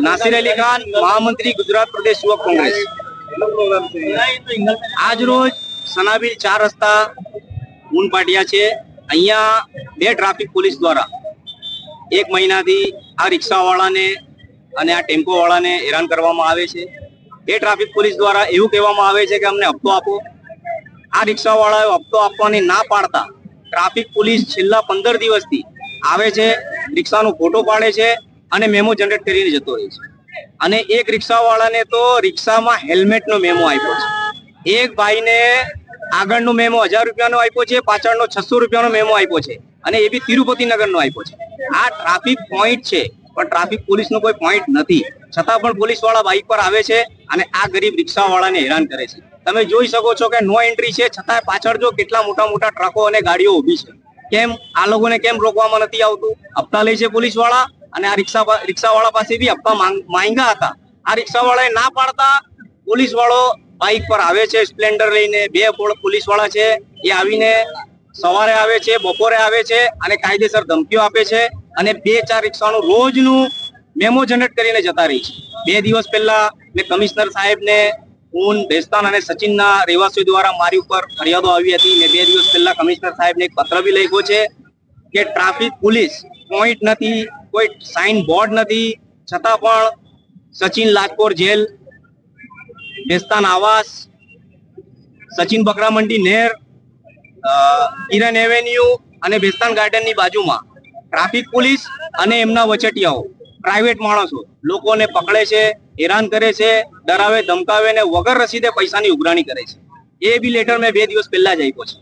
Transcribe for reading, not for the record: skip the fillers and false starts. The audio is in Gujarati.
नासिर अली खान, महामंत्री गुजरात प्रदेश युवक कांग्रेस। आज रोज सनाबील 4 रस्ता ઊન પાટિયા છે। અહીંયા બે ટ્રાફિક પોલીસ દ્વારા 1 મહિનાથી આ રિક્ષાવાળાને અને આ ટેમ્પો વાળાને હેરાન કરવામાં આવે છે। એ ટ્રાફિક પોલીસ દ્વારા એવું કહેવામાં આવે છે કે અમને હપ્તો આપો। આ રિક્ષાવાળાએ હપ્તો આપવાની ના પાડતા ટ્રાફિક પોલીસ છેલ્લા 15 દિવસથી આવે છે, રિક્ષાનો ફોટો પાડે છે અને મેમો જનરેટ કરીને જતો રહે છે। અને એક રિક્ષાવાળાને તો રિક્ષામાં હેલ્મેટનો મેમો આપ્યો છે। એક ભાઈને આગળનો મેમો 1000 રૂપિયાનો આપ્યો છે, પાછળનો 600 રૂપિયાનો મેમો આપ્યો છે અને એ બી તિરુપતિનગરનો આપ્યો છે। આ ટ્રાફિક પોઈન્ટ છે, પણ ટ્રાફિક પોલીસનો કોઈ પોઈન્ટ નથી, છતાં પણ પોલીસવાળા બાઇક પર આવે છે અને આ ગરીબ રિક્ષાવાળાને હેરાન કરે છે। તમે જોઈ શકો છો કે નો એન્ટ્રી છે, છતાં પાછળ જો કેટલા મોટા મોટા ટ્રકો અને ગાડીઓ ઊભી છે। કેમ આ લોકોને કેમ રોકવામાં નથી આવતું? હપ્તા લે છે પોલીસવાળા અને આ રિક્ષાવાળા પાસે બી હપ્તા માંગ્યા હતા। આ રિક્ષાવાળાએ ના પાડતા પોલીસવાળો બાઇક પર આવે છે, સ્પ્લેન્ડર લઈને। 2 પોલીસવાળા છે, એ આવીને સવારે આવે છે, બપોરે આવે છે અને કાયદેસર ધમકીઓ આપે છે અને 2-4 રિક્ષાનું રોજનું મેમો જનરેટ કરીને જતા રહી છે। 2 દિવસ પહેલા મેં કમિશનર સાહેબને ઊન, ભેસ્તાન અને સચિનના રહેવાસીઓ દ્વારા મારી ઉપર ફરિયાદો આવી હતી। મેં 2 દિવસ પહેલા કમિશનર સાહેબને એક પત્ર બી લખ્યો છે કે ટ્રાફિક પોલીસ પોઈન્ટ નથી, કોઈ સાઇન બોર્ડ નથી, છતાં પણ સચિન લાજપોર જેલ, ભેસ્તાન આવાસ, સચિન બકરા મંડી નહેર, કિરણ એવેન્યુ અને ભેસ્તાન ગાર્ડનની બાજુમાં ટ્રાફિક પોલીસ અને એમના વચેટિયાઓ પ્રાઇવેટ માણસો લોકોને પકડે છે, હેરાન કરે છે, ડરાવે ધમકાવે ને વગર રસીદે પૈસાની ઉઘરાણી કરે છે। એ બી લેટર મેં 2 દિવસ પહેલા જ આપ્યો છે।